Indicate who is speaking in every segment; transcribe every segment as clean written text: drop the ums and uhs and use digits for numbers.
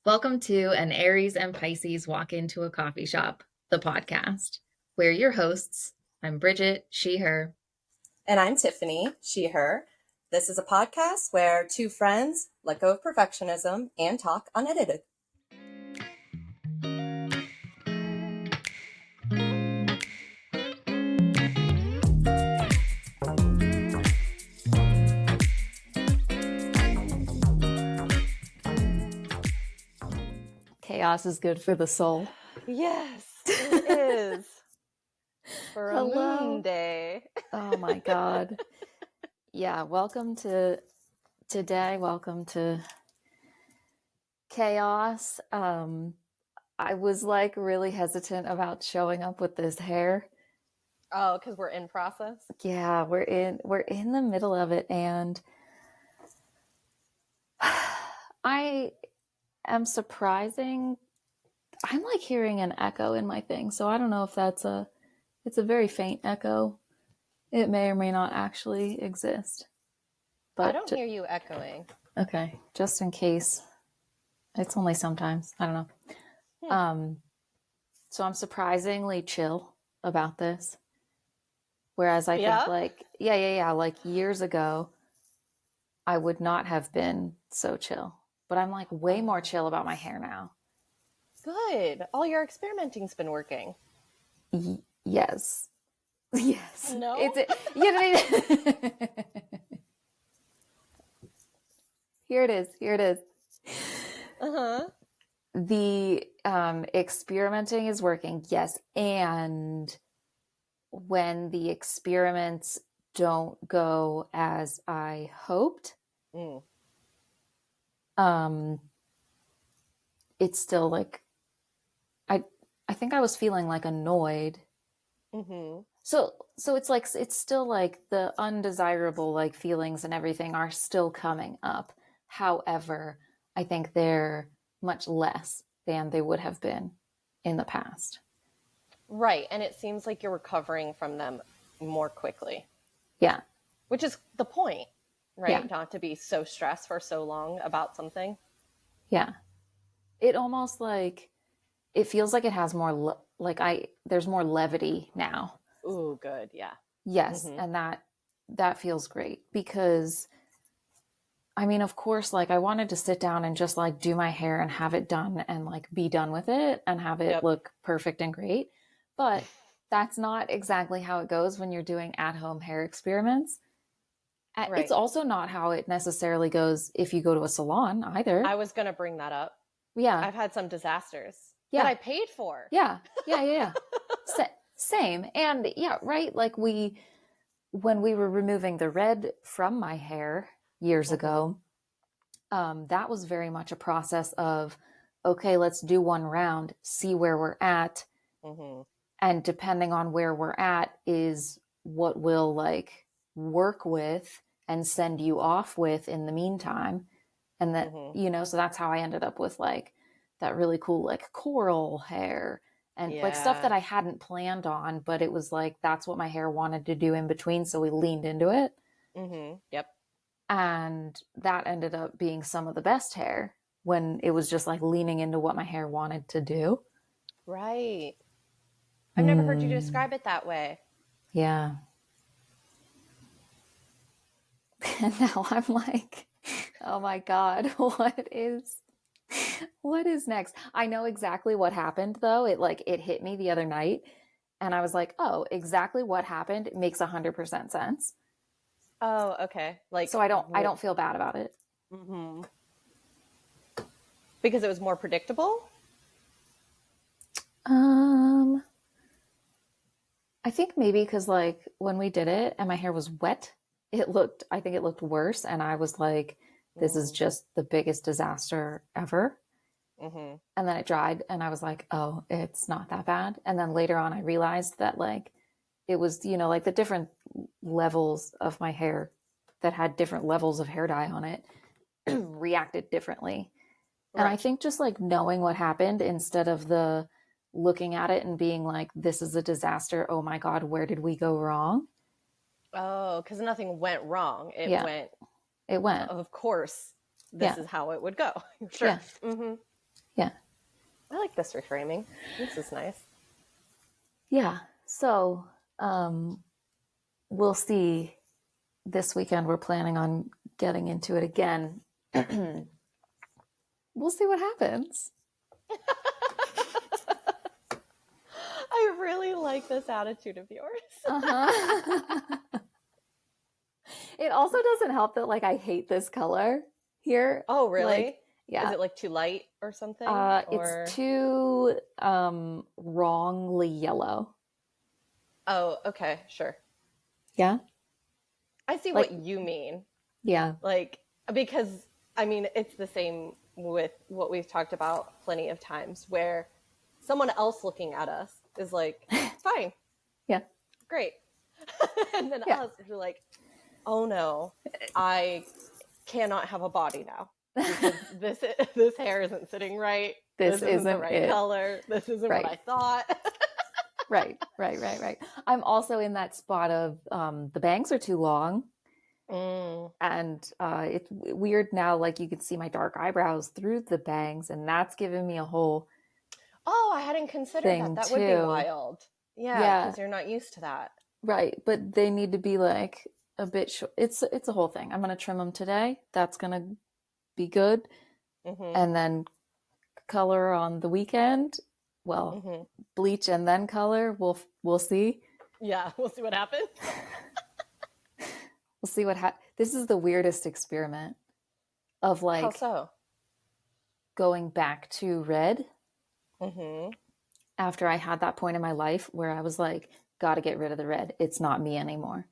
Speaker 1: Welcome to an Aries and Pisces Walk into a Coffee Shop, the podcast. We're your hosts. I'm Bridget, she, her.
Speaker 2: And I'm Tiffany, she, her. This is a podcast where two friends let go of perfectionism and talk unedited.
Speaker 1: Chaos is good for the soul.
Speaker 3: Yes, it is. For a
Speaker 1: Hello.
Speaker 3: moon day.
Speaker 1: Oh my God. Yeah, welcome to today. Welcome to chaos. I was like really hesitant about showing up with this hair.
Speaker 3: Oh, because we're in process?
Speaker 1: Yeah, we're in the middle of it, and I am surprising. I'm like hearing an echo in my thing, so I don't know if it's a very faint echo. It may or may not actually exist. But
Speaker 3: I don't hear you echoing.
Speaker 1: Okay, just in case. It's only sometimes. I don't know. So I'm surprisingly chill about this. Whereas I think like years ago, I would not have been so chill. But I'm like way more chill about my hair now.
Speaker 3: Good. All your experimenting's been working.
Speaker 1: Yes. Yes.
Speaker 3: No?
Speaker 1: You know what I mean? Here it is.
Speaker 3: Uh-huh.
Speaker 1: The experimenting is working, yes. And when the experiments don't go as I hoped, it's still like I think I was feeling like annoyed.
Speaker 3: Mm-hmm.
Speaker 1: So it's like it's still like the undesirable like feelings and everything are still coming up. However, I think they're much less than they would have been in the past.
Speaker 3: Right. And it seems like you're recovering from them more quickly.
Speaker 1: Yeah.
Speaker 3: Which is the point, right?
Speaker 1: Yeah.
Speaker 3: Not to be so stressed for so long about something.
Speaker 1: Yeah. It almost like it feels like it has more there's more levity now.
Speaker 3: Ooh, good. Yeah.
Speaker 1: Yes, and that feels great because I mean, of course, like I wanted to sit down and just like do my hair and have it done and like be done with it and have it look perfect and great. But that's not exactly how it goes when you're doing at-home hair experiments. Right. It's also not how it necessarily goes if you go to a salon either.
Speaker 3: I was going to bring that up.
Speaker 1: Yeah.
Speaker 3: I've had some disasters that I paid for.
Speaker 1: Yeah. Same. And yeah, right. Like when we were removing the red from my hair years ago, that was very much a process of, okay, let's do one round, see where we're at. And depending on where we're at is what we'll like work with and send you off with in the meantime. And that, so that's how I ended up with like that really cool, like coral hair and like stuff that I hadn't planned on, but it was like, that's what my hair wanted to do in between. So we leaned into it.
Speaker 3: Yep.
Speaker 1: And that ended up being some of the best hair when it was just like leaning into what my hair wanted to do.
Speaker 3: Right. I've never heard you describe it that way.
Speaker 1: Yeah. And now I'm like, oh my God, what is next? I know exactly what happened though. It hit me the other night and I was like, oh, exactly what happened makes 100% sense.
Speaker 3: Oh, okay. Like,
Speaker 1: so I don't feel bad about it.
Speaker 3: Because it was more predictable?
Speaker 1: I think maybe because like when we did it and my hair was wet, I think it looked worse. And I was like, this is just the biggest disaster ever. And then it dried and I was like, oh, it's not that bad. And then later on, I realized that like, it was, like the different levels of my hair that had different levels of hair dye on it reacted differently. Right. And I think just like knowing what happened instead of the looking at it and being like, this is a disaster. Oh my God, where did we go wrong?
Speaker 3: Oh, because nothing went wrong. It went.
Speaker 1: Of course.
Speaker 3: This is how it would go. Sure.
Speaker 1: Yeah. Yeah.
Speaker 3: I like this reframing. This is nice.
Speaker 1: Yeah. So we'll see. This weekend we're planning on getting into it again. We'll see what happens.
Speaker 3: I really like this attitude of yours.
Speaker 1: Uh-huh. It also doesn't help that like I hate this color here.
Speaker 3: Oh, really?
Speaker 1: Like, yeah.
Speaker 3: Is it like too light or something? Or
Speaker 1: It's too wrongly yellow.
Speaker 3: oh, okay, sure.
Speaker 1: Yeah.
Speaker 3: I see
Speaker 1: Like,
Speaker 3: what you mean.
Speaker 1: yeah.
Speaker 3: Like, because I mean, it's the same with what we've talked about plenty of times where someone else looking at us is like, fine,
Speaker 1: Yeah.
Speaker 3: great. And then
Speaker 1: Yeah.
Speaker 3: us, we're like, oh no, I cannot have a body now because this hair isn't sitting right.
Speaker 1: This
Speaker 3: This isn't the
Speaker 1: isn't
Speaker 3: right
Speaker 1: it.
Speaker 3: color. This isn't what
Speaker 1: Right.
Speaker 3: I thought.
Speaker 1: Right. I'm also in that spot of the bangs are too long.
Speaker 3: Mm.
Speaker 1: And it's weird now, like you can see my dark eyebrows through the bangs, and that's given me a whole
Speaker 3: Oh, I hadn't considered that.
Speaker 1: thing
Speaker 3: That would be
Speaker 1: too.
Speaker 3: wild. Yeah,
Speaker 1: Yeah,
Speaker 3: because you're not used to that.
Speaker 1: right. But they need to be like a bit short. It's a whole thing. I'm gonna trim them today. That's gonna be good,
Speaker 3: Mm-hmm.
Speaker 1: and then color on the weekend. Well,
Speaker 3: Mm-hmm.
Speaker 1: bleach and then color. We'll see.
Speaker 3: Yeah, we'll see what happens.
Speaker 1: We'll see what This is the weirdest experiment of
Speaker 3: How
Speaker 1: like
Speaker 3: so?
Speaker 1: going back to red
Speaker 3: Mm-hmm.
Speaker 1: after I had that point in my life where I was like, gotta get rid of the red. It's not me anymore.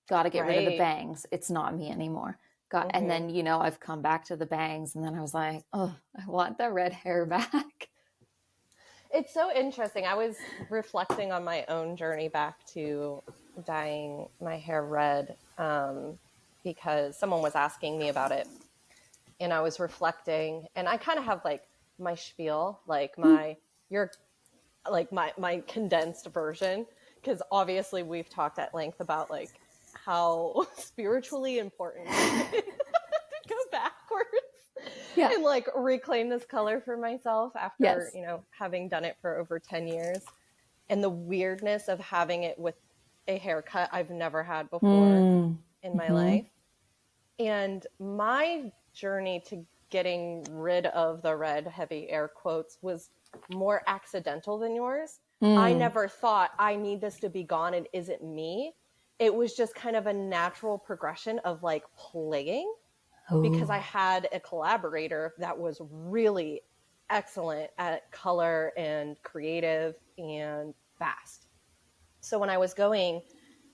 Speaker 1: Gotta get rid of the
Speaker 3: Right.
Speaker 1: bangs. It's not me anymore. And
Speaker 3: Mm-hmm.
Speaker 1: then, I've come back to the bangs and then I was like, oh, I want the red hair back.
Speaker 3: It's so interesting. I was reflecting on my own journey back to dyeing my hair red because someone was asking me about it. And I was reflecting, and I kind of have like my spiel, like you're like my condensed version, because obviously we've talked at length about like how spiritually important it is to go backwards
Speaker 1: Yeah.
Speaker 3: and like reclaim this color for myself after,
Speaker 1: Yes.
Speaker 3: having done it for over 10 years. And the weirdness of having it with a haircut I've never had before in my
Speaker 1: Mm-hmm.
Speaker 3: life. And my journey to getting rid of the red, heavy air quotes, was more accidental than yours. I never thought I need this to be gone and is it me? It was just kind of a natural progression of like playing, because I
Speaker 1: Oh.
Speaker 3: had a collaborator that was really excellent at color and creative and fast. So when I was going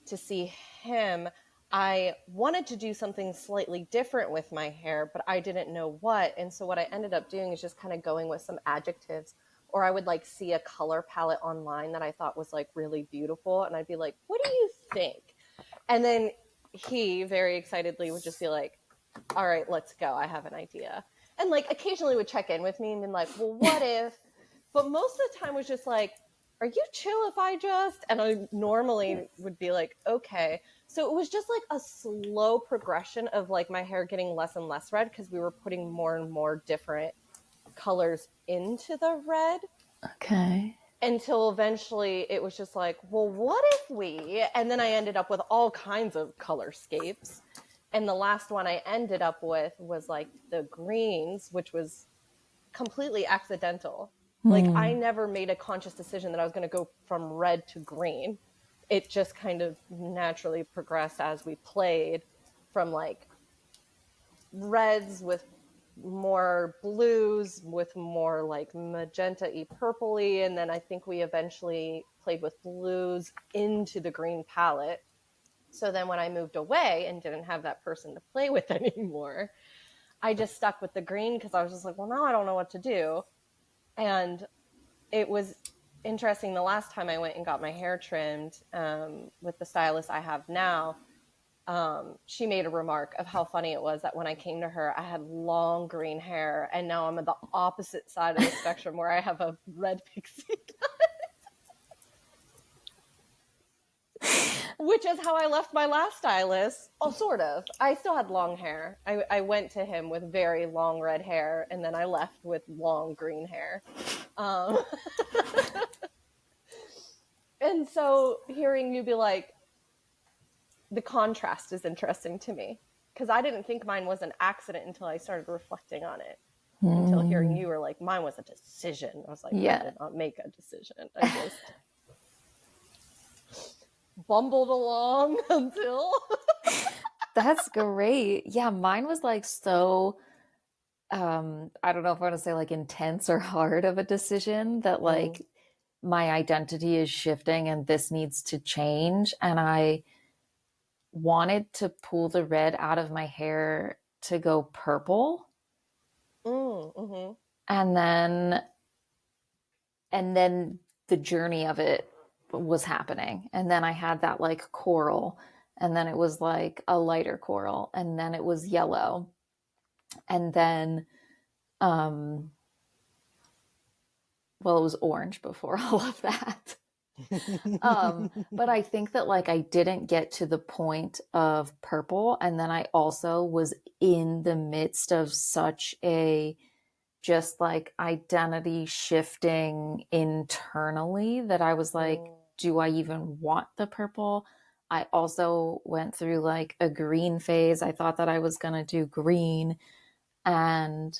Speaker 3: to see him, I wanted to do something slightly different with my hair, but I didn't know what. And so what I ended up doing is just kind of going with some adjectives, or I would like see a color palette online that I thought was like really beautiful. And I'd be like, what do you think? And then he very excitedly would just be like, all right, let's go. I have an idea. And like occasionally would check in with me and be like, well, what if? But most of the time was just like, are you chill if I just? And I normally would be like, okay. So it was just like a slow progression of like my hair getting less and less red because we were putting more and more different colors into the red,
Speaker 1: Okay.
Speaker 3: until eventually it was just like, well, what if we? And then I ended up with all kinds of colorscapes. And the last one I ended up with was like the greens, which was completely accidental. Like I never made a conscious decision that I was going to go from red to green. It just kind of naturally progressed as we played, from like reds with more blues with more like magenta-y purpley, and then I think we eventually played with blues into the green palette. So then when I moved away and didn't have that person to play with anymore, I just stuck with the green because I was just like, well, now I don't know what to do. And it was interesting. The last time I went and got my hair trimmed with the stylist I have now, she made a remark of how funny it was that when I came to her, I had long green hair, and now I'm on the opposite side of the spectrum where I have a red pixie cut. Which is how I left my last stylist. Oh, sort of. I still had long hair. I went to him with very long red hair, and then I left with long green hair. Um, and so hearing you be like, the contrast is interesting to me, because I didn't think mine was an accident until I started reflecting on it. Until hearing you were like, mine was a decision. I was like, I did not make a decision. I just bumbled along until...
Speaker 1: That's great. Yeah, mine was like so I don't know if I want to say like intense or hard of a decision that like my identity is shifting and this needs to change. And I wanted to pull the red out of my hair to go purple.
Speaker 3: Mm-hmm.
Speaker 1: And then the journey of it was happening. And then I had that like coral, and then it was like a lighter coral, and then it was yellow. And then well, it was orange before all of that. But I think that like I didn't get to the point of purple. And then I also was in the midst of such a just like identity shifting internally that I was like, do I even want the purple? I also went through like a green phase. I thought that I was going to do green, and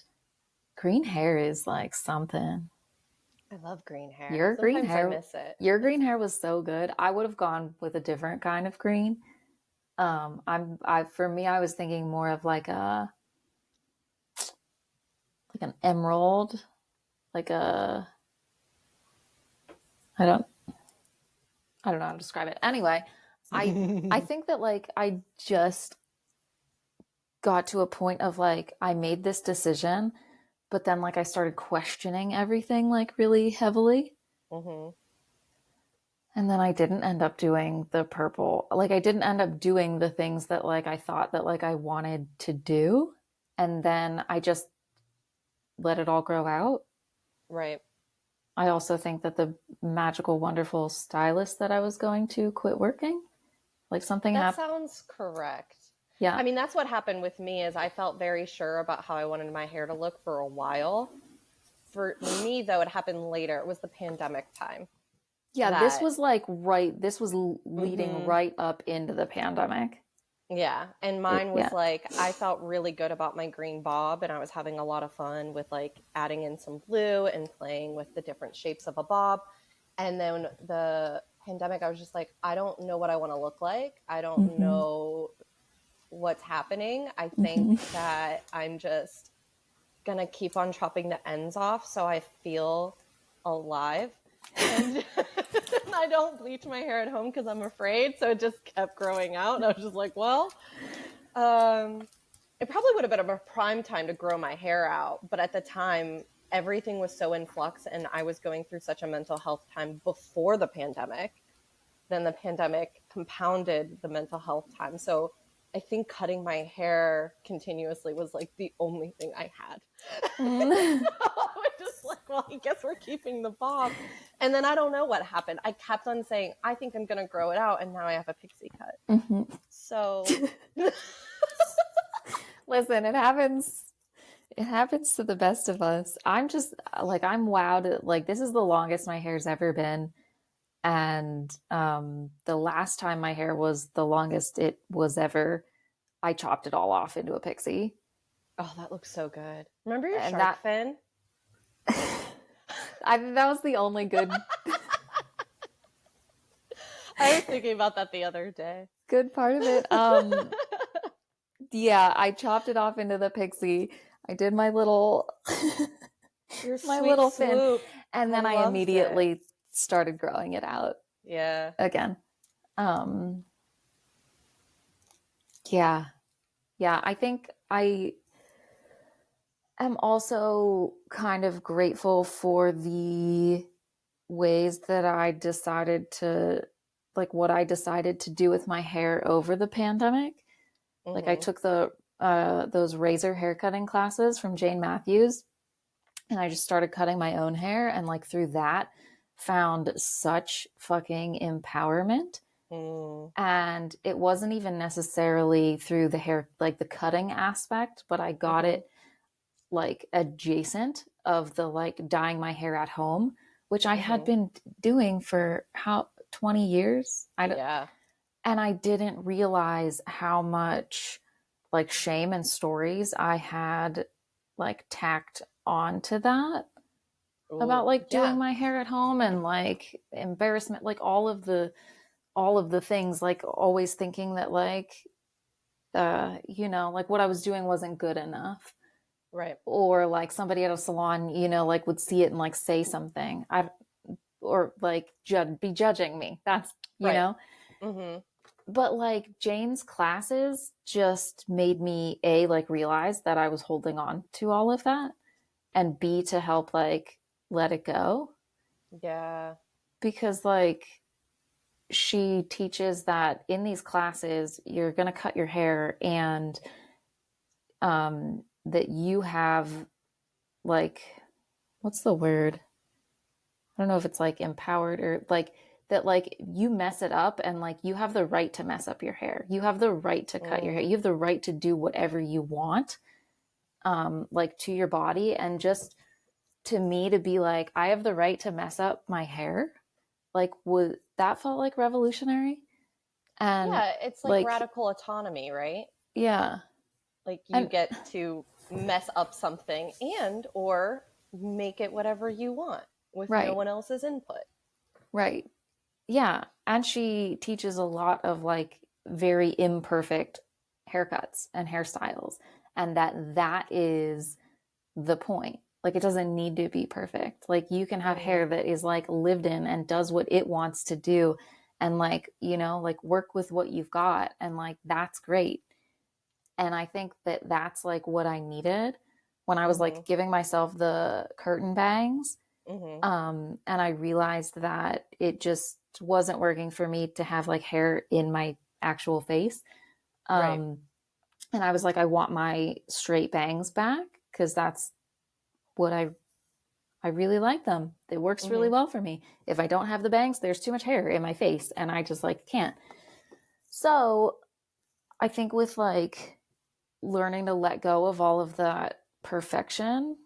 Speaker 1: green hair is like something.
Speaker 3: I love green hair.
Speaker 1: Your green
Speaker 3: Sometimes
Speaker 1: hair,
Speaker 3: I miss it.
Speaker 1: your green hair was so good. I would have gone with a different kind of green. For me, I was thinking more of like an emerald, like a, I don't, I don't know how to describe it. Anyway, I think that like I just got to a point of like I made this decision, but then like I started questioning everything like really heavily.
Speaker 3: Mm-hmm.
Speaker 1: And then I didn't end up doing the purple. Like I didn't end up doing the things that like I thought that like I wanted to do. And then I just let it all grow out.
Speaker 3: Right.
Speaker 1: I also think that the magical, wonderful stylist that I was going to quit working. Like something
Speaker 3: That
Speaker 1: happened.
Speaker 3: sounds correct.
Speaker 1: Yeah.
Speaker 3: I mean, that's what happened with me is I felt very sure about how I wanted my hair to look for a while. For me, though, it happened later. It was the pandemic time.
Speaker 1: Yeah, this was like this was leading right up into the pandemic.
Speaker 3: Yeah. And mine was
Speaker 1: Yeah.
Speaker 3: like, I felt really good about my green bob, and I was having a lot of fun with like adding in some blue and playing with the different shapes of a bob. And then the pandemic, I was just like, I don't know what I want to look like. I don't know what's happening. I think that I'm just going to keep on chopping the ends off so I feel alive. And I don't bleach my hair at home because I'm afraid. So it just kept growing out. And I was just like, well, it probably would have been a prime time to grow my hair out. But at the time, everything was so in flux and I was going through such a mental health time before the pandemic. Then the pandemic compounded the mental health time. So I think cutting my hair continuously was like the only thing I had. I was just like, well, I guess we're keeping the bob. And then I don't know what happened. I kept on saying, I think I'm going to grow it out. And now I have a pixie cut. So
Speaker 1: listen, it happens. It happens to the best of us. I'm just like, I'm wowed. Like, this is the longest my hair's ever been. And the last time my hair was the longest it was ever, I chopped it all off into a pixie.
Speaker 3: oh, that looks so good. Remember your
Speaker 1: And
Speaker 3: shark fin?
Speaker 1: that was the only good
Speaker 3: I was thinking about that the other day.
Speaker 1: good part of it. Yeah, I chopped it off into the pixie. I did my little
Speaker 3: Your
Speaker 1: my
Speaker 3: sweet
Speaker 1: little fin,
Speaker 3: swoop.
Speaker 1: and then I immediately started growing it out.
Speaker 3: Yeah.
Speaker 1: Again. Yeah. Yeah, I think I am also kind of grateful for the ways that I decided to, like what I decided to do with my hair over the pandemic. Like I took those razor haircutting classes from Jane Matthews, and I just started cutting my own hair, and like through that found such fucking empowerment
Speaker 3: Mm.
Speaker 1: And it wasn't even necessarily through the hair, like the cutting aspect, but I got
Speaker 3: Mm-hmm.
Speaker 1: it like adjacent of the like dyeing my hair at home, which I had
Speaker 3: Mm-hmm.
Speaker 1: been doing for how 20 years.
Speaker 3: Yeah.
Speaker 1: And I didn't realize how much like shame and stories I had like tacked onto that about
Speaker 3: Ooh.
Speaker 1: like doing
Speaker 3: Yeah.
Speaker 1: my hair at home and like embarrassment, like all of the things, like always thinking that like like what I was doing wasn't good enough,
Speaker 3: Right.
Speaker 1: or like somebody at a salon, like would see it and like say something, or like be judging me. That's you
Speaker 3: Right.
Speaker 1: know.
Speaker 3: Mm-hmm.
Speaker 1: But like Jane's classes just made me a like realize that I was holding on to all of that, and b to help like let it go,
Speaker 3: Yeah.
Speaker 1: because like she teaches that in these classes you're going to cut your hair, and that you have like, what's the word, I don't know if it's like empowered or like that, like you mess it up and like you have the right to mess up your hair, you have the right to cut your hair,
Speaker 3: Mm.
Speaker 1: you have the right to do whatever you want, like to your body. And just to me to be like I have the right to mess up my hair, like would that felt like revolutionary. And
Speaker 3: Yeah. It's like
Speaker 1: like,
Speaker 3: radical autonomy, right?
Speaker 1: yeah.
Speaker 3: Like you
Speaker 1: And
Speaker 3: get to mess up something and or make it whatever you want with no
Speaker 1: right,
Speaker 3: one else's input.
Speaker 1: right, yeah. And she teaches a lot of like very imperfect haircuts and hairstyles, and that is the point. Like it doesn't need to be perfect. Like you can have
Speaker 3: Mm.
Speaker 1: hair that is like lived in and does what it wants to do, and like, like work with what you've got, and like that's great. And I think that that's like what I needed when I was
Speaker 3: Mm-hmm.
Speaker 1: like giving myself the curtain bangs.
Speaker 3: Mm-hmm.
Speaker 1: And I realized that it just wasn't working for me to have like hair in my actual face.
Speaker 3: Right.
Speaker 1: Um, and I was like, I want my straight bangs back, because that's what I really like them. It works really
Speaker 3: Mm-hmm.
Speaker 1: well for me. If I don't have the bangs, there's too much hair in my face, and I just like can't. So I think with like learning to let go of all of that perfection,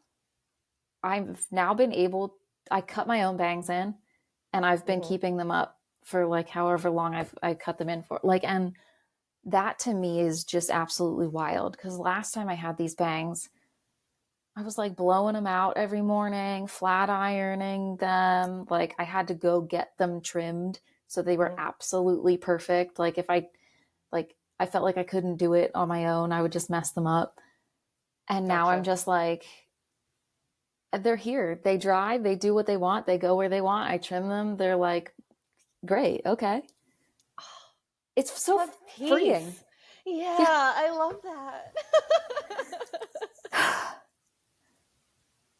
Speaker 1: I've now been able, I cut my own bangs in, and I've been
Speaker 3: Mm-hmm.
Speaker 1: keeping them up for like however long I cut them in for. Like, and that to me is just absolutely wild, because last time I had these bangs, I was like blowing them out every morning, flat ironing them. Like I had to go get them trimmed so they were
Speaker 3: Mm-hmm.
Speaker 1: absolutely perfect. Like if I felt like I couldn't do it on my own, I would just mess them up. And now I'm
Speaker 3: Gotcha.
Speaker 1: just like, they're here. They dry, they do what they want, they go where they want. I trim them. They're like, great, okay. It's so
Speaker 3: What
Speaker 1: freeing.
Speaker 3: peace. Yeah,
Speaker 1: Yeah.
Speaker 3: I love that.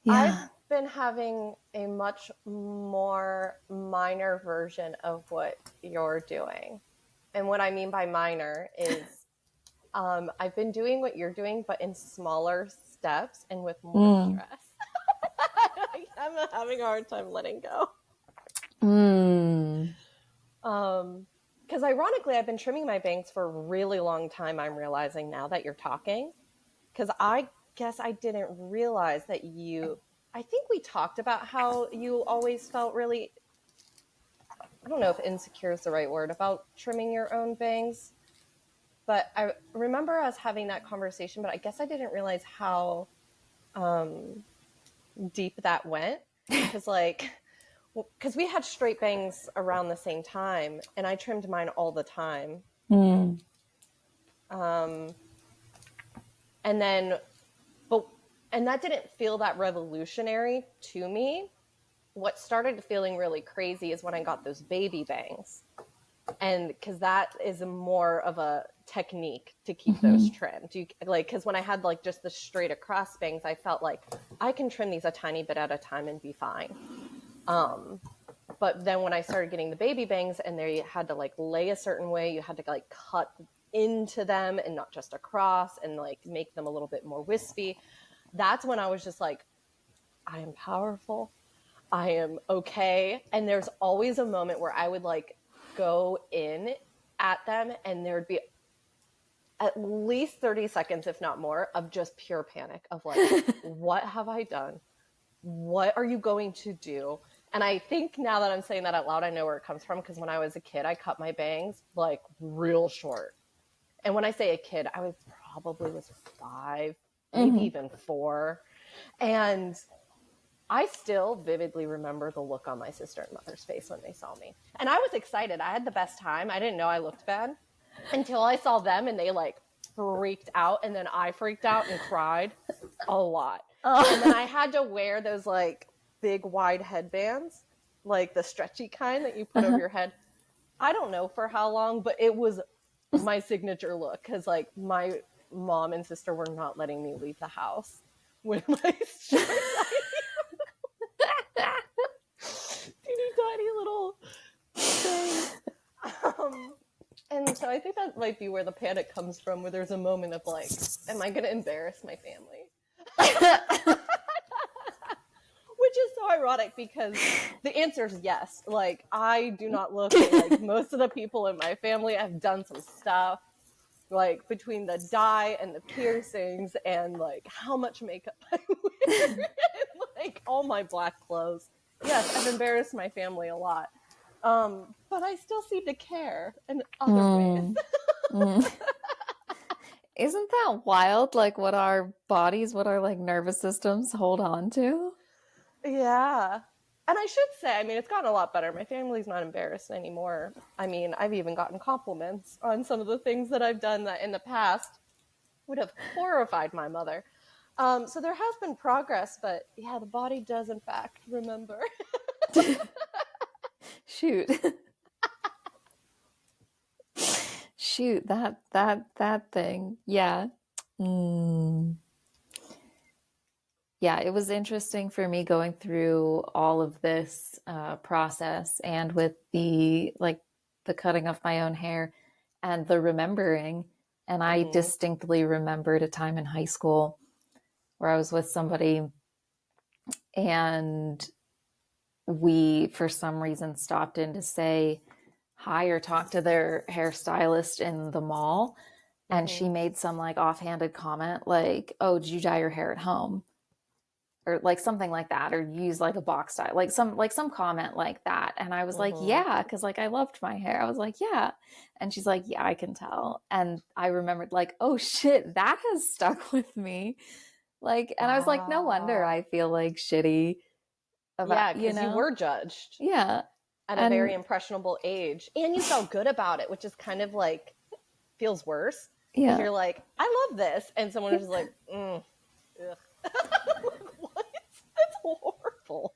Speaker 3: I've
Speaker 1: Yeah.
Speaker 3: been having a much more minor version of what you're doing. And what I mean by minor is I've been doing what you're doing, but in smaller steps and with more
Speaker 1: Mm.
Speaker 3: stress. I'm having a hard time letting go.
Speaker 1: Mm.
Speaker 3: Because ironically, I've been trimming my bangs for a really long time. I'm realizing now that you're talking. Because I guess I didn't realize that I think we talked about how you always felt really, I don't know if insecure is the right word, about trimming your own bangs. But I remember us having that conversation, but I guess I didn't realize how um, deep that went. Because, like, because we had straight bangs around the same time, and I trimmed mine all the time.
Speaker 1: Mm.
Speaker 3: Um, and then, but, and that didn't feel that revolutionary to me. What started feeling really crazy is when I got those baby bangs. And because that is more of a technique to keep those
Speaker 1: Mm-hmm.
Speaker 3: trimmed. Because when I had like just the straight across bangs, I felt like I can trim these a tiny bit at a time and be fine. But then when I started getting the baby bangs and they had to like lay a certain way, you had to like cut into them and not just across, and like make them a little bit more wispy. That's when I was just like, I am powerful. I am okay. And there's always a moment where I would like go in at them, and there'd be at least 30 seconds, if not more, of just pure panic of like, what have I done? What are you going to do? And I think now that I'm saying that out loud, I know where it comes from, because when I was a kid, I cut my bangs like real short. And when I say a kid, I was probably 5, maybe even 4. And I still vividly remember the look on my sister and mother's face when they saw me. And I was excited. I had the best time. I didn't know I looked bad until I saw them, and they like freaked out. And then I freaked out and cried a lot. And then I had to wear those like big wide headbands, like the stretchy kind that you put over your head. I don't know for how long, but it was my signature look, because like my mom and sister were not letting me leave the house with my short teeny tiny little thing. And so I think that might be where the panic comes from, where there's a moment of like, am I going to embarrass my family? Which is so ironic, because the answer is yes. Like, I do not look like most of the people in my family. I've done some stuff, like between the dye and the piercings and like how much makeup I wear and like all my black clothes. Yes, I've embarrassed my family a lot. But I still seem to care in other ways.
Speaker 1: Isn't that wild? Like what our bodies, what our like nervous systems hold on to?
Speaker 3: Yeah. And I should say, I mean, it's gotten a lot better. My family's not embarrassed anymore. I mean, I've even gotten compliments on some of the things that I've done that in the past would have horrified my mother. So there has been progress, but yeah, the body does in fact remember.
Speaker 1: Shoot. Shoot, that thing. Yeah. Yeah, it was interesting for me going through all of this process, and with the like the cutting of my own hair and the remembering. And I distinctly remembered a time in high school where I was with somebody, and we, for some reason, stopped in to say hi or talk to their hairstylist in the mall. And she made some like offhanded comment like, "Oh, did you dye your hair at home?" Or like something like that, or use like a box style, like some comment like that. And I was like, yeah, because like I loved my hair. I was like, yeah. And she's like, yeah, I can tell. And I remembered like, oh shit, that has stuck with me. Like, and I was like, no wonder
Speaker 3: Wow.
Speaker 1: I feel like shitty about,
Speaker 3: Yeah, because you were judged
Speaker 1: Yeah.
Speaker 3: at a very
Speaker 1: And
Speaker 3: impressionable age, and you felt good about it, which is kind of like feels worse, because
Speaker 1: yeah.
Speaker 3: you're like, I love this, and someone is like, ugh. What? That's horrible.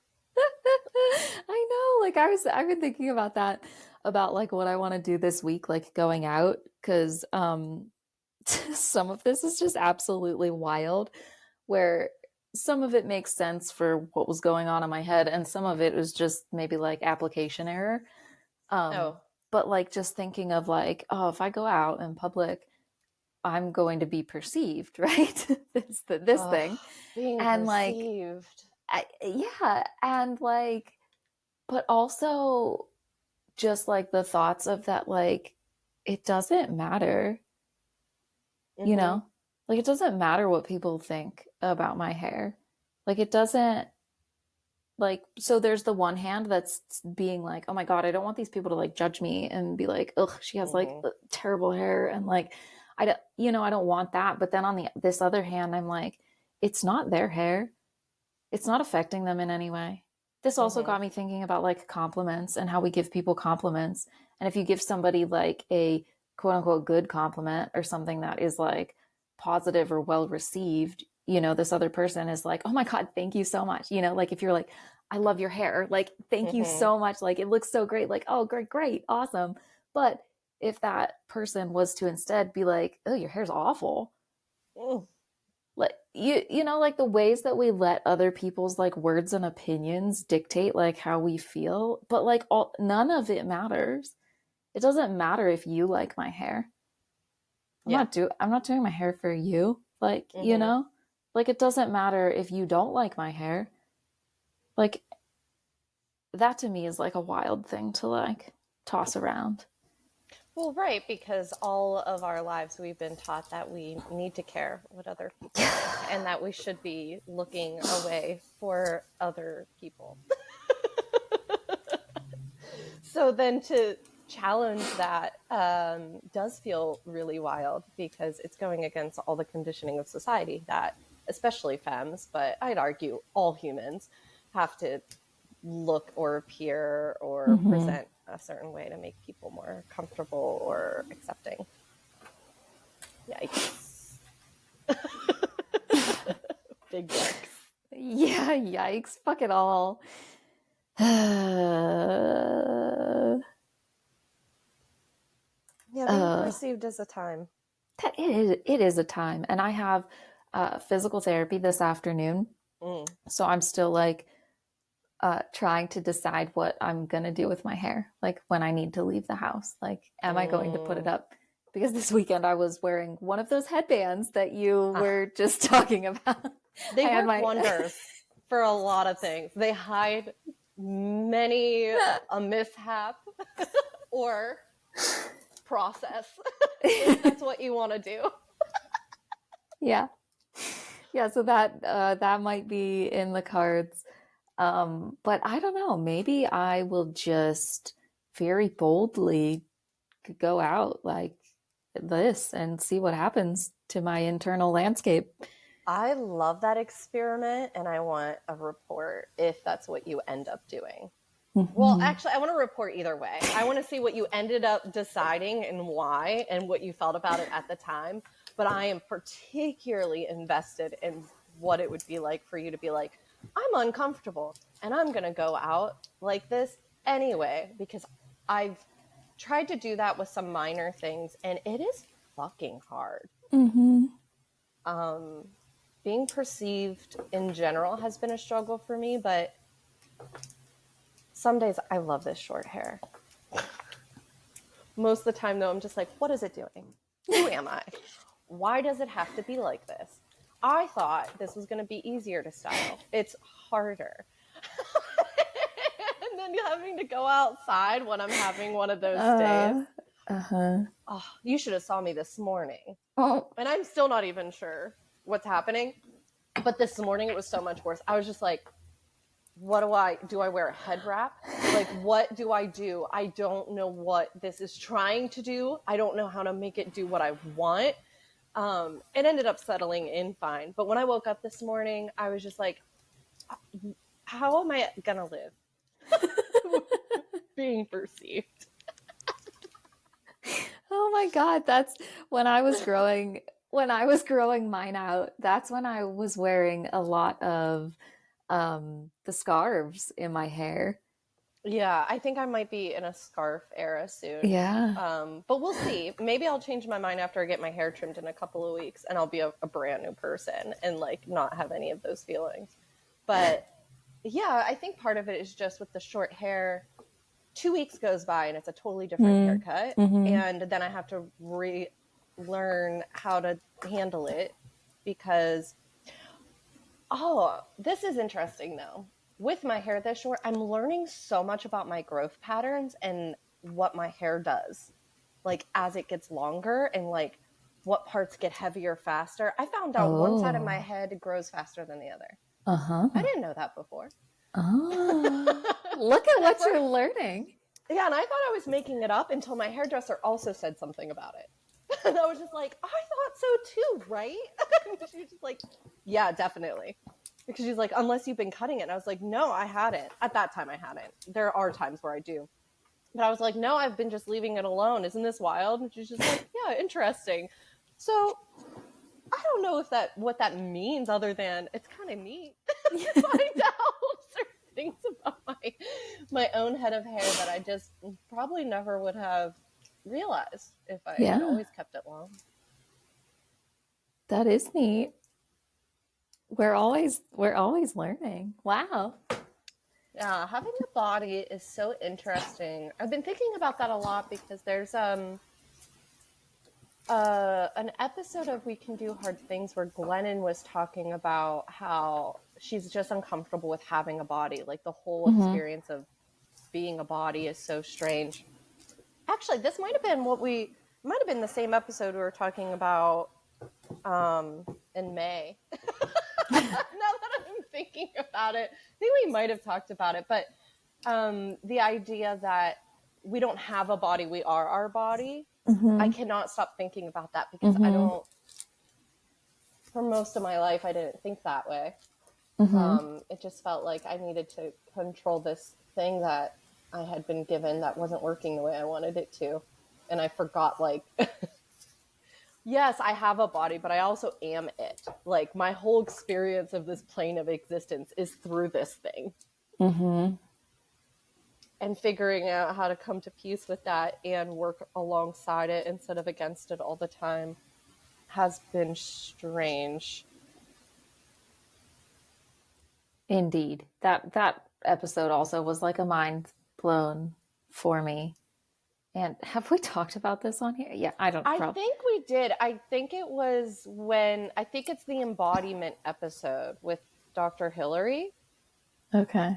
Speaker 1: I know. Like I've been thinking about that, about like what I want to do this week, like going out, because some of this is just absolutely wild, where some of it makes sense for what was going on in my head, and some of it was just maybe like application error. Um,
Speaker 3: Oh,
Speaker 1: but like just thinking of like, oh, if I go out in public, I'm going to be perceived, right? This
Speaker 3: ugh,
Speaker 1: thing.
Speaker 3: being
Speaker 1: And like,
Speaker 3: perceived.
Speaker 1: yeah, and like, but also just like the thoughts of that, like, it doesn't matter, you
Speaker 3: Mm-hmm.
Speaker 1: know? Like, it doesn't matter what people think about my hair. Like, it doesn't, like, so there's the one hand that's being like, oh my God, I don't want these people to like judge me and be like, ugh, she has like
Speaker 3: Mm-hmm.
Speaker 1: terrible hair. And like, I don't, I don't want that. But then on this other hand, I'm like, it's not their hair. It's not affecting them in any way. This also
Speaker 3: Mm-hmm.
Speaker 1: got me thinking about like compliments and how we give people compliments. And if you give somebody like a quote unquote good compliment, or something that is like positive or well received, this other person is like, oh my God, thank you so much. Like if you're like, I love your hair, like, thank you
Speaker 3: Mm-hmm.
Speaker 1: so much. Like, it looks so great. Like, oh, great, great, awesome. But if that person was to instead be like, oh, your hair's awful,
Speaker 3: Mm.
Speaker 1: like like the ways that we let other people's like words and opinions dictate like how we feel, but like none of it matters. It doesn't matter if you like my hair.
Speaker 3: Yeah.
Speaker 1: I'm not doing my hair for you, like,
Speaker 3: Mm-hmm.
Speaker 1: like it doesn't matter if you don't like my hair. Like, that to me is like a wild thing to like. toss around.
Speaker 3: Well, right, because all of our lives we've been taught that we need to care what other people think and that we should be looking away for other people. So then to challenge that does feel really wild because it's going against all the conditioning of society that, especially femmes, but I'd argue all humans, have to look or appear or present a certain way to make people more comfortable or accepting. Yikes. Big yikes.
Speaker 1: Yeah, yikes. Fuck it all.
Speaker 3: Yeah, being perceived as a time.
Speaker 1: That it is a time. And I have physical therapy this afternoon. So I'm still like trying to decide what I'm going to do with my hair. Like when I need to leave the house. Like, am I going to put it up? Because this weekend I was wearing one of those headbands that you were just talking about.
Speaker 3: They work wonders for a lot of things. They hide many a mishap or process if that's what you want to do.
Speaker 1: Yeah. Yeah, so that might be in the cards. But I don't know, maybe I will just very boldly go out like this and see what happens to my internal landscape.
Speaker 3: I love that experiment and I want a report if that's what you end up doing. Well, actually, I want to report either way. I want to see what you ended up deciding and why and what you felt about it at the time. But I am particularly invested in what it would be like for you to be like, I'm uncomfortable and I'm going to go out like this anyway, because I've tried to do that with some minor things and it is fucking hard. Being perceived in general has been a struggle for me, but some days I love this short hair. Most of the time, though, I'm just like, what is it doing? Who am I? Why does it have to be like this? I thought this was going to be easier to style. It's harder. And then having to go outside when I'm having one of those days. Oh, you should have saw me this morning.
Speaker 1: Oh.
Speaker 3: And I'm still not even sure what's happening. But this morning, it was so much worse. I was just like, what do I wear a head wrap? Like, what do? I don't know what this is trying to do. I don't know how to make it do what I want. It ended up settling in fine. But when I woke up this morning, I was just like, how am I going to live? Being perceived.
Speaker 1: Oh my God. That's when I was growing mine out. That's when I was wearing a lot of the scarves in my hair.
Speaker 3: Yeah, I think I might be in a scarf era soon.
Speaker 1: Yeah.
Speaker 3: But we'll see. Maybe I'll change my mind after I get my hair trimmed in a couple of weeks and I'll be a brand new person and like not have any of those feelings. But yeah, I think part of it is just with the short hair, 2 weeks goes by and it's a totally different haircut. And then I have to relearn how to handle it because, this is interesting though. With my hair this short, I'm learning so much about my growth patterns and what my hair does, like as it gets longer and like what parts get heavier faster. I found out one side of my head grows faster than the other. I didn't know that before.
Speaker 1: Look at what you're learning.
Speaker 3: Yeah, and I thought I was making it up until my hairdresser also said something about it. And I was just like, I thought so too, right? She was just like, yeah, definitely. Because she's like, unless you've been cutting it. And I was like, no, I hadn't. At that time, I hadn't. There are times where I do. But I was like, no, I've been just leaving it alone. Isn't this wild? And she's just like, yeah, interesting. So I don't know if what that means other than it's kind of neat to find out certain things about my own head of hair that I just probably never would have realized if I had always kept it long.
Speaker 1: That is neat. We're always learning. Wow.
Speaker 3: Yeah, having a body is so interesting. I've been thinking about that a lot because there's an episode of We Can Do Hard Things where Glennon was talking about how she's just uncomfortable with having a body. Like the whole experience of being a body is so strange. Actually, this might have been might have been the same episode we were talking about in May. Now that I'm thinking about it, I think we might have talked about it, but the idea that we don't have a body, we are our body. I cannot stop thinking about that because I don't, for most of my life, I didn't think that way. It just felt like I needed to control this thing that I had been given that wasn't working the way I wanted it to. And I forgot, like, yes, I have a body, but I also am it. Like, my whole experience of this plane of existence is through this thing. And figuring out how to come to peace with that and work alongside it instead of against it all the time has been strange.
Speaker 1: Indeed. That episode also was like a mind blown for me. And have we talked about this on here? Yeah, I
Speaker 3: think we did. I think it's the embodiment episode with Dr. Hillary.
Speaker 1: Okay.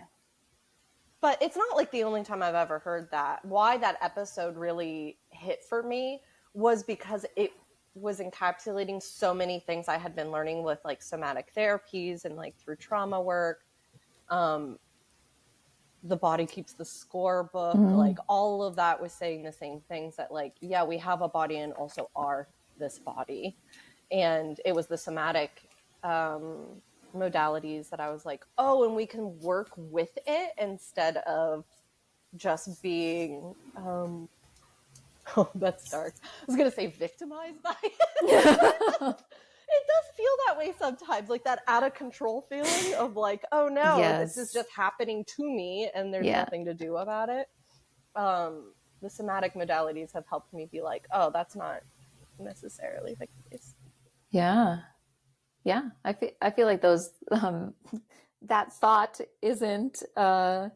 Speaker 3: But it's not like the only time I've ever heard that. Why that episode really hit for me was because it was encapsulating so many things I had been learning with like somatic therapies and like through trauma work. The Body Keeps the Score book, like all of that was saying the same things, that like, yeah, we have a body and also are this body. And it was the somatic modalities that I was like, oh, and we can work with it instead of just being oh, that's dark. I was gonna say victimized by it. It does feel that way sometimes, like that out of control feeling of like, oh no, this is just happening to me and there's nothing to do about it. The somatic modalities have helped me be like, oh, that's not necessarily the case.
Speaker 1: Yeah. I feel like those that thought isn't. I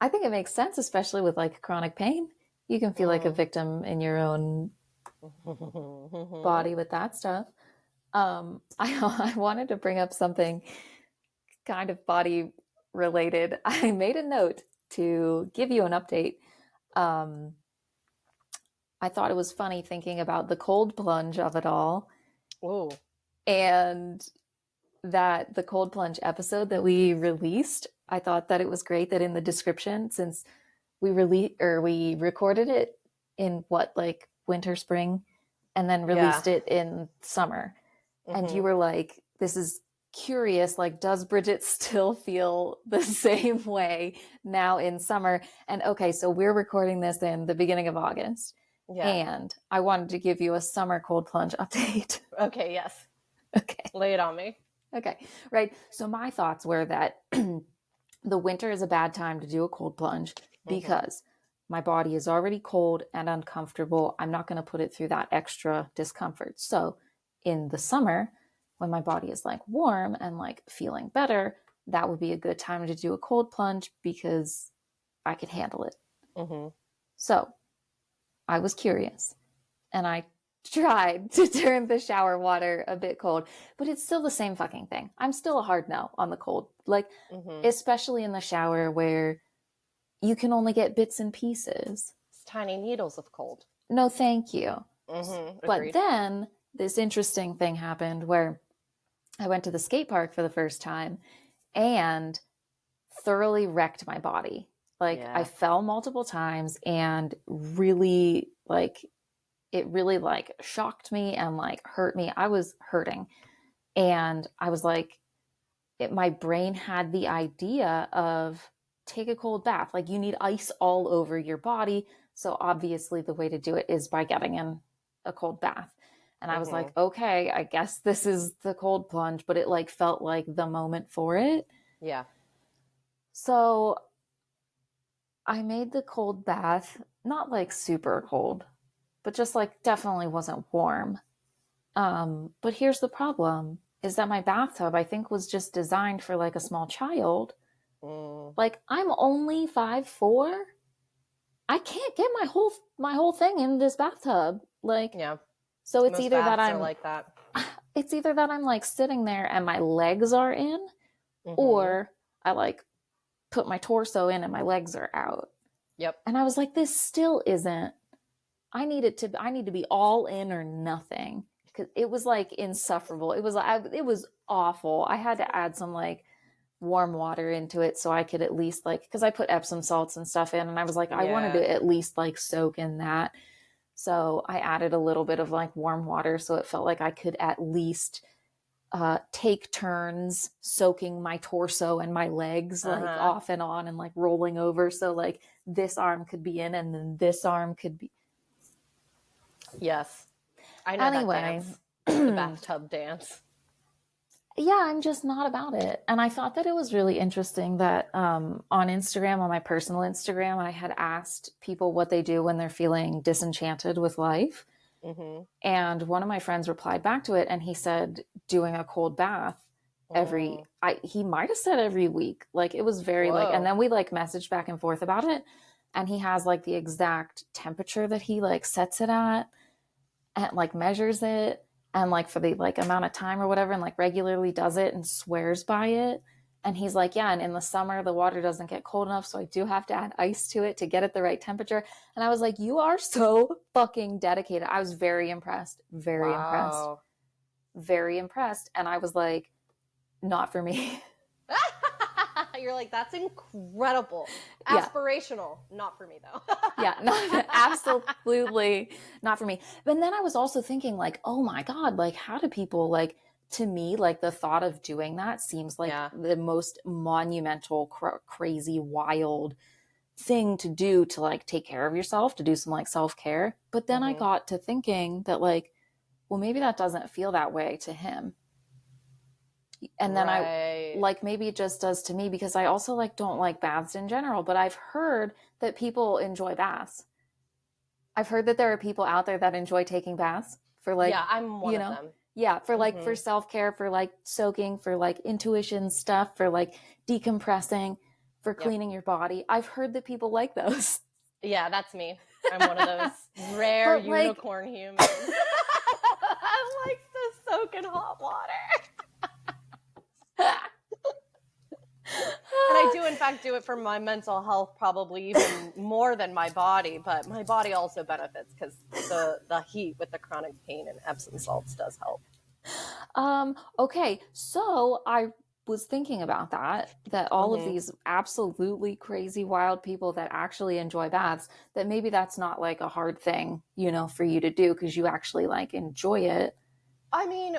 Speaker 1: think it makes sense, especially with like chronic pain. You can feel like a victim in your own body with that stuff. I wanted to bring up something kind of body related. I made a note to give you an update. I thought it was funny thinking about the cold plunge of it all.
Speaker 3: Oh.
Speaker 1: And that the cold plunge episode that we released, I thought that it was great that in the description, since we recorded it in like winter, spring, and then released it in summer. And you were like, this is curious, like, does Bridget still feel the same way now in summer? And okay, so we're recording this in the beginning of August. Yeah. And I wanted to give you a summer cold plunge update.
Speaker 3: Okay, yes.
Speaker 1: Okay.
Speaker 3: Lay it on me.
Speaker 1: Okay, right. So my thoughts were that the winter is a bad time to do a cold plunge because my body is already cold and uncomfortable. I'm not going to put it through that extra discomfort. So in the summer, when my body is like warm and like feeling better, that would be a good time to do a cold plunge because I could handle it. So I was curious and I tried to turn the shower water a bit cold, but it's still the same fucking thing. I'm still a hard no on the cold, like especially in the shower where you can only get bits and pieces.
Speaker 3: It's tiny needles of cold.
Speaker 1: No, thank you. But then this interesting thing happened where I went to the skate park for the first time and thoroughly wrecked my body. Like I fell multiple times and really like it really like shocked me and like hurt me. I was hurting. And I was like, my brain had the idea of take a cold bath. Like you need ice all over your body. So obviously the way to do it is by getting in a cold bath. And I was like, okay, I guess this is the cold plunge, but it like felt like the moment for it.
Speaker 3: Yeah.
Speaker 1: So I made the cold bath, not like super cold, but just like definitely wasn't warm. But here's the problem is that my bathtub, I think, was just designed for like a small child. Like I'm only 5'4". I can't get my whole thing in this bathtub. Like, so it's either that I'm
Speaker 3: like that.
Speaker 1: It's either that I'm like sitting there and my legs are in, or I like put my torso in and my legs are out.
Speaker 3: Yep.
Speaker 1: And I was like, this still isn't, I need to be all in or nothing. Cause it was like insufferable. It was awful. I had to add some like warm water into it so I could at least like, cause I put Epsom salts and stuff in, and I was like, I wanted
Speaker 3: Yeah.
Speaker 1: to at least like soak in that. So I added a little bit of like warm water so it felt like I could at least take turns soaking my torso and my legs like
Speaker 3: Uh-huh.
Speaker 1: off and on and like rolling over. So like this arm could be in and then this arm could be.
Speaker 3: Yes. I know that
Speaker 1: Anyway,
Speaker 3: dance. The bathtub dance.
Speaker 1: yeah, I'm just not about it. And I thought that it was really interesting that on Instagram, on my personal Instagram, I had asked people what they do when they're feeling disenchanted with life.
Speaker 3: Mm-hmm.
Speaker 1: And one of my friends replied back to it, and he said doing a cold bath
Speaker 3: Mm.
Speaker 1: he might have said every week. Like it was very like, and
Speaker 3: Whoa.
Speaker 1: then we like messaged back and forth about it. And he has like the exact temperature that he like sets it at and like measures it and like for the like amount of time or whatever, and like regularly does it and swears by it. And he's like, yeah, and in the summer the water doesn't get cold enough, so I do have to add ice to it to get it the right temperature. And I was like, you are so fucking dedicated. I was very impressed, very impressed,
Speaker 3: Wow.
Speaker 1: very impressed. And I was like, not for me.
Speaker 3: You're like, that's incredible.
Speaker 1: Yeah.
Speaker 3: Aspirational. Not for me, though.
Speaker 1: Yeah, not, absolutely not for me. But then I was also thinking like, oh my God, like how do people like, to me, like the thought of doing that seems like
Speaker 3: Yeah.
Speaker 1: the most monumental, crazy, wild thing to do to like take care of yourself, to do some like self-care. But then I
Speaker 3: Mm-hmm.
Speaker 1: got to thinking that like, well, maybe that doesn't feel that way to him. And then I
Speaker 3: Right.
Speaker 1: like, maybe it just does to me because I also like don't like baths in general, but I've heard that people enjoy baths. I've heard that there are people out there that enjoy taking baths for like,
Speaker 3: Yeah, I'm one
Speaker 1: you
Speaker 3: of
Speaker 1: know,
Speaker 3: them.
Speaker 1: yeah, for like
Speaker 3: Mm-hmm.
Speaker 1: for self-care, for like soaking, for like intuition stuff, for like decompressing, for
Speaker 3: Yep.
Speaker 1: cleaning your body. I've heard that people like those.
Speaker 3: Yeah, that's me. I'm one of those rare
Speaker 1: But like
Speaker 3: unicorn humans. I like to soak in hot water. And I do, in fact, do it for my mental health, probably even more than my body. But my body also benefits because the heat with the chronic pain and Epsom salts does help.
Speaker 1: Okay, so I was thinking about that all of
Speaker 3: Mm-hmm.
Speaker 1: these absolutely crazy wild people that actually enjoy baths, that maybe that's not like a hard thing, you know, for you to do because you actually like enjoy it.
Speaker 3: I mean,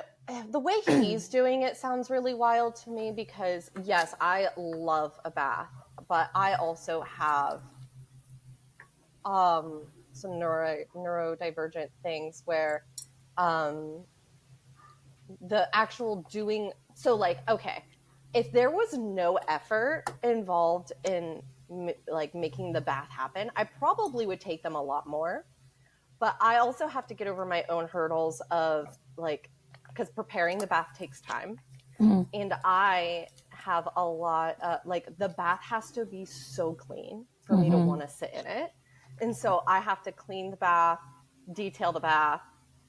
Speaker 3: the way he's doing it sounds really wild to me because, yes, I love a bath, but I also have some neurodivergent things where the actual doing, so like, okay, if there was no effort involved in like making the bath happen, I probably would take them a lot more. But I also have to get over my own hurdles of like, because preparing the bath takes time.
Speaker 1: Mhm.
Speaker 3: And I have a lot, like the bath has to be so clean for me to want to sit in it. And so I have to clean the bath, detail the bath,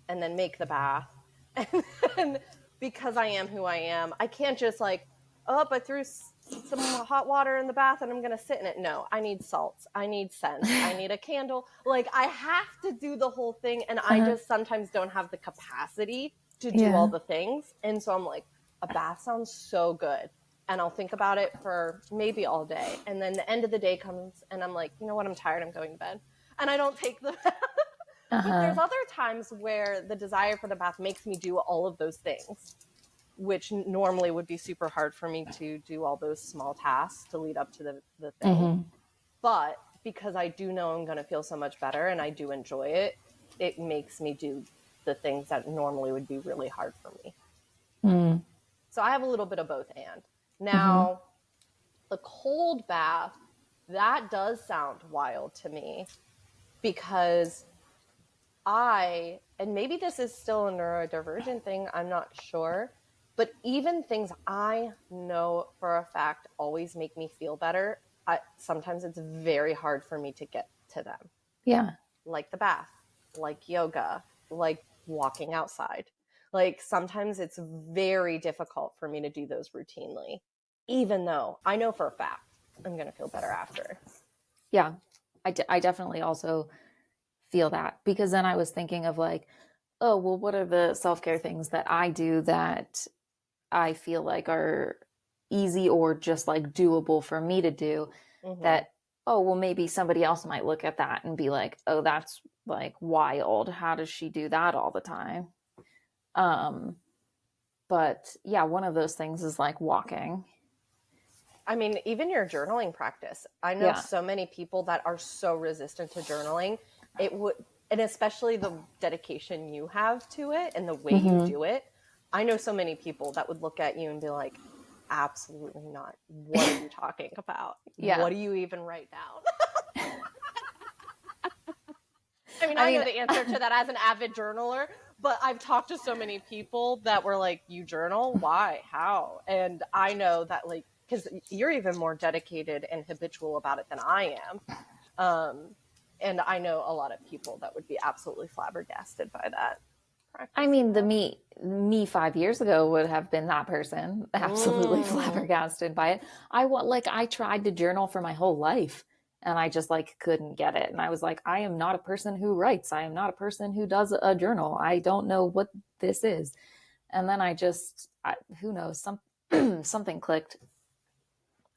Speaker 3: and then make the bath. And then because I am who I am, I can't just like, oh, I threw some hot water in the bath and I'm going to sit in it. No, I need salts. I need scents. I need a candle. Like I have to do the whole thing. And I just sometimes don't have the capacity to do all
Speaker 1: Yeah.
Speaker 3: the things. And so I'm like, a bath sounds so good. And I'll think about it for maybe all day. And then the end of the day comes and I'm like, you know what? I'm tired. I'm going to bed. And I don't take the bath. But there's other times where the desire for the bath makes me do all of those things, which normally would be super hard for me to do all those small tasks to lead up to the thing. But because I do know I'm going to feel so much better and I do enjoy it, it makes me do the things that normally would be really hard for me. So I have a little bit of both and. Now, the cold bath, that does sound wild to me because and maybe this is still a neurodivergent thing, I'm not sure, but even things I know for a fact always make me feel better, sometimes it's very hard for me to get to them.
Speaker 1: Yeah.
Speaker 3: Like the bath, like yoga, like walking outside. Like sometimes it's very difficult for me to do those routinely, even though I know for a fact I'm going to feel better after.
Speaker 1: Yeah. I definitely also feel that, because then I was thinking of like, oh, well, what are the self-care things that I do that I feel like are easy or just like doable for me to do,
Speaker 3: Mm-hmm.
Speaker 1: that, oh, well, maybe somebody else might look at that and be like, oh, that's like wild. How does she do that all the time? Um, but yeah, one of those things is like walking.
Speaker 3: I mean, even your journaling practice. I know
Speaker 1: Yeah.
Speaker 3: so many people that are so resistant to journaling. It would, and especially the dedication you have to it and the way you
Speaker 1: Mm-hmm.
Speaker 3: do it. I know so many people that would look at you and be like, absolutely not. What are you talking about?
Speaker 1: Yeah.
Speaker 3: What do you even write down? I mean,
Speaker 1: I
Speaker 3: I know
Speaker 1: mean,
Speaker 3: the answer to that as an avid journaler, but I've talked to so many people that were like, you journal? Why? How? And I know that, like, because you're even more dedicated and habitual about it than I am. And I know a lot of people that would be absolutely flabbergasted by that
Speaker 1: I
Speaker 3: practice you
Speaker 1: mean, the
Speaker 3: have.
Speaker 1: me 5 years ago would have been that person, absolutely
Speaker 3: Mm.
Speaker 1: flabbergasted by it. I tried to journal for my whole life, and I just like couldn't get it. And I was like, I am not a person who writes. I am not a person who does a journal. I don't know what this is. And then who knows, something clicked,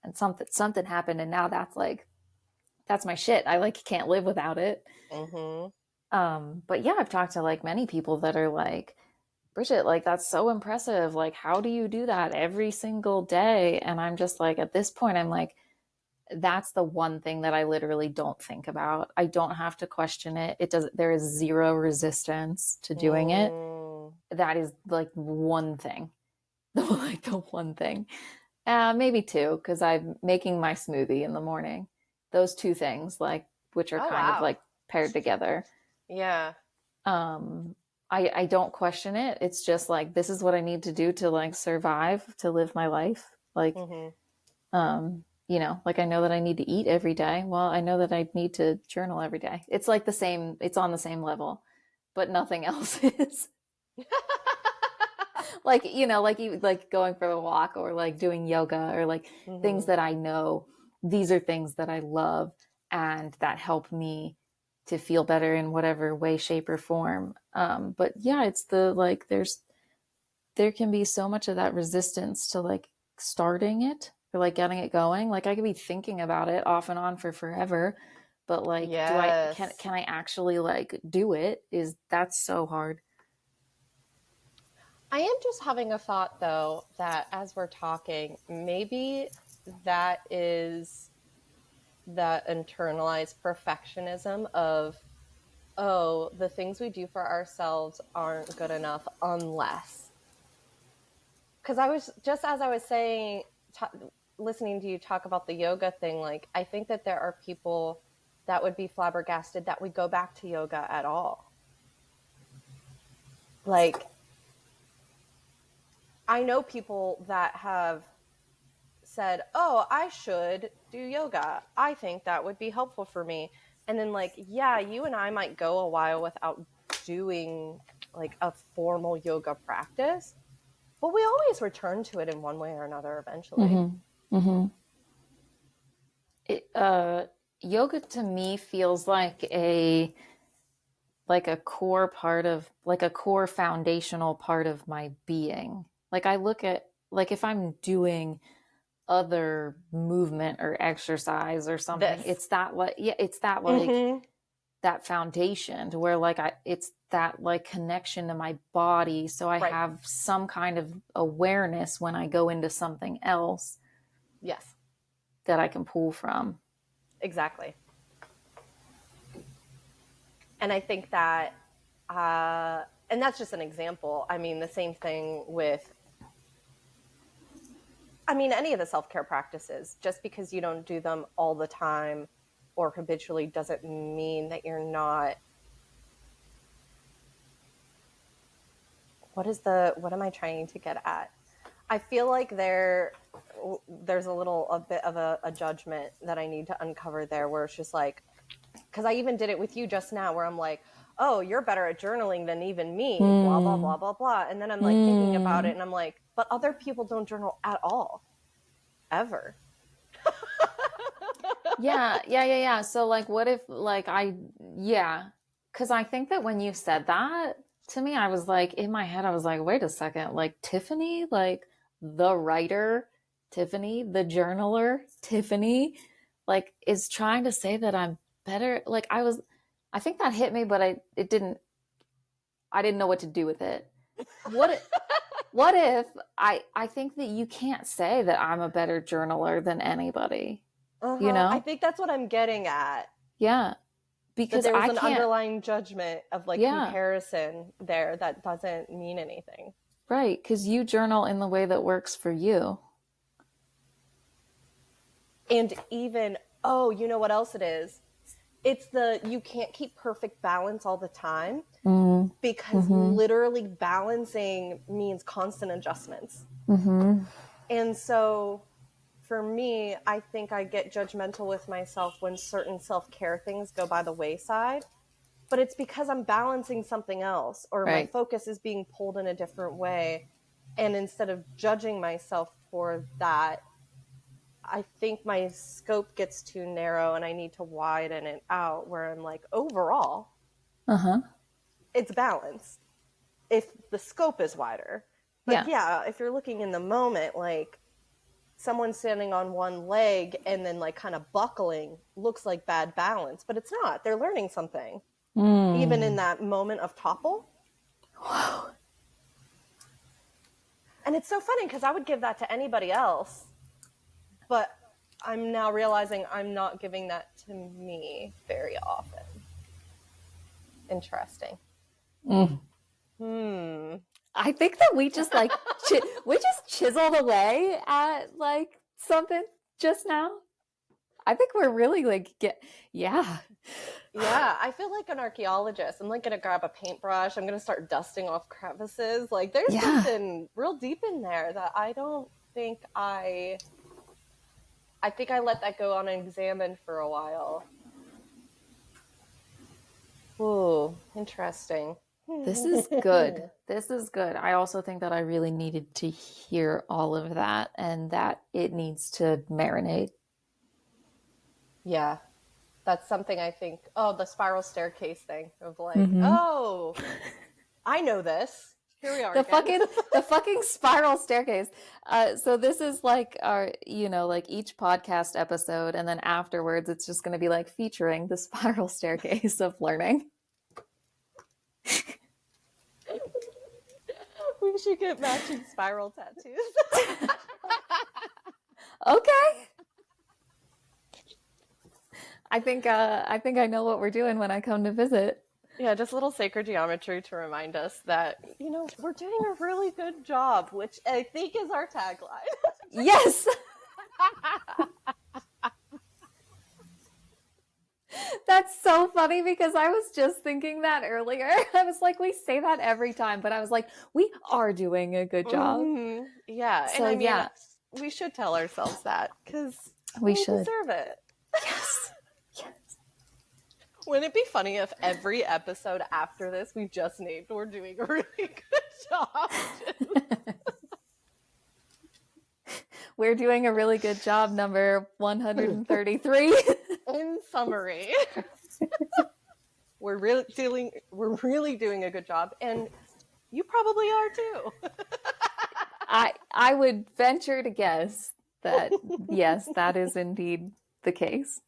Speaker 1: and something happened, and now that's my shit. I like can't live without it.
Speaker 3: Mm-hmm.
Speaker 1: But yeah, I've talked to like many people that are like, Bridget, like that's so impressive. Like, how do you do that every single day? And I'm just like, at this point, I'm like, that's the one thing that I literally don't think about. I don't have to question it. There is zero resistance to doing it.
Speaker 3: Mm.
Speaker 1: That is like one thing, like the one thing. Maybe two, because I'm making my smoothie in the morning. Those two things, like, which are
Speaker 3: Oh,
Speaker 1: kind of
Speaker 3: wow.
Speaker 1: like paired together.
Speaker 3: Yeah.
Speaker 1: um I don't question it. It's just like, this is what I need to do to like survive, to live my life, like,
Speaker 3: Mm-hmm.
Speaker 1: like I know that I need to eat every day. Well, I know that I need to journal every day. It's like the same, it's on the same level, but nothing else is. Like, like going for a walk or like doing yoga or like things
Speaker 3: Mm-hmm.
Speaker 1: that I know, these are things that I love and that help me to feel better in whatever way, shape, or form. But yeah, it's the like, there can be so much of that resistance to like starting it or like getting it going. Like I could be thinking about it off and on for forever, but like,
Speaker 3: Yes.
Speaker 1: can I actually like do it? That's so hard.
Speaker 3: I am just having a thought though that as we're talking, maybe that is the internalized perfectionism of, oh, the things we do for ourselves aren't good enough unless. Because I was just as I was saying, listening to you talk about the yoga thing, like I think that there are people that would be flabbergasted that we go back to yoga at all. Like I know people that have said, "Oh, I should do yoga. I think that would be helpful for me." And then like, yeah, you and I might go a while without doing like a formal yoga practice, but we always return to it in one way or another eventually.
Speaker 1: Mm-hmm. Mm-hmm. It, yoga to me feels like a core part of, like a core foundational part of my being. Like I look at, like if I'm doing other movement or exercise or something,
Speaker 3: This.
Speaker 1: it's that like
Speaker 3: Mm-hmm.
Speaker 1: that foundation to where like it's that like connection to my body, so I
Speaker 3: Right.
Speaker 1: have some kind of awareness when I go into something else
Speaker 3: Yes,
Speaker 1: that I can pull from.
Speaker 3: exactly. And I think that, and that's just an example. I mean, the same thing with, I mean, any of the self care practices, just because you don't do them all the time or habitually doesn't mean that you're not. What am I trying to get at? I feel like there's a bit of a judgment that I need to uncover there where it's just like, because I even did it with you just now where I'm like, oh, you're better at journaling than even me, blah, blah,
Speaker 1: Mm,
Speaker 3: blah, blah, blah. And then I'm like thinking about it
Speaker 1: mm.
Speaker 3: and I'm like, but other people don't journal at all, ever.
Speaker 1: Yeah. So like what if like yeah, because I think that when you said that to me, I was like in my head, I was like, wait a second, like Tiffany, like the writer, Tiffany, the journaler, Tiffany, like is trying to say that I'm better. Like I think that hit me, but I didn't know what to do with it. What what if I think that you can't say that I'm a better journaler than anybody, you
Speaker 3: I
Speaker 1: know?
Speaker 3: think that's what I'm getting at.
Speaker 1: Yeah,
Speaker 3: That
Speaker 1: because
Speaker 3: there was
Speaker 1: I
Speaker 3: an
Speaker 1: can't.
Speaker 3: underlying judgment of like
Speaker 1: Yeah,
Speaker 3: comparison there that doesn't mean anything.
Speaker 1: right, because you journal in the way that works for you.
Speaker 3: And even, oh, you know what else it is? It's the you can't keep perfect balance all the time,
Speaker 1: Mm,
Speaker 3: because
Speaker 1: mm-hmm,
Speaker 3: literally balancing means constant adjustments.
Speaker 1: mm-hmm.
Speaker 3: And so for me, I think I get judgmental with myself when certain self-care things go by the wayside, but it's because I'm balancing something else, or my
Speaker 1: Right.
Speaker 3: focus is being pulled in a different way. And instead of judging myself for that, I think my scope gets too narrow and I need to widen it out, where I'm like, overall,
Speaker 1: Uh-huh.
Speaker 3: it's balanced if the scope is wider. But
Speaker 1: Yeah.
Speaker 3: yeah, if you're looking in the moment, like someone standing on one leg and then like kind of buckling looks like bad balance, but it's not. They're learning something, even in
Speaker 1: Mm.
Speaker 3: that moment of topple.
Speaker 1: Wow.
Speaker 3: And it's so funny because I would give that to anybody else, but I'm now realizing I'm not giving that to me very often. Interesting.
Speaker 1: Mm.
Speaker 3: Hmm.
Speaker 1: I think that we just like we just chiseled away at like something just now. I think we're really like yeah.
Speaker 3: Yeah, I feel like an archaeologist. I'm like gonna grab a paintbrush. I'm gonna start dusting off crevices. Like there's
Speaker 1: Yeah.
Speaker 3: something real deep in there that I don't think I think I let that go unexamined for a while. Ooh, interesting.
Speaker 1: This is good. This is good. I also think that I really needed to hear all of that and that it needs to marinate.
Speaker 3: Yeah, that's something I think. Oh, the spiral staircase thing of like,
Speaker 1: Mm-hmm.
Speaker 3: oh, I know this. Here we are
Speaker 1: The
Speaker 3: again.
Speaker 1: fucking spiral staircase. So this is like our, like each podcast episode, and then afterwards it's just going to be like featuring the spiral staircase of learning.
Speaker 3: We should get matching spiral tattoos.
Speaker 1: Okay. I think I know what we're doing when I come to visit.
Speaker 3: Yeah, just a little sacred geometry to remind us that, we're doing a really good job, which I think is our tagline.
Speaker 1: Yes. That's so funny because I was just thinking that earlier. I was like, we say that every time, but I was like, we are doing a good job.
Speaker 3: Yeah, and
Speaker 1: So
Speaker 3: I mean,
Speaker 1: yeah,
Speaker 3: we should tell ourselves that because
Speaker 1: we
Speaker 3: we
Speaker 1: should.
Speaker 3: deserve it.
Speaker 1: Yes. Yes.
Speaker 3: Wouldn't it be funny if every episode after this we just named we're doing a really good job?
Speaker 1: We're doing a really good job, number 133.
Speaker 3: In summary, we're really doing a good job, and you probably are too.
Speaker 1: I would venture to guess that yes, that is indeed the case.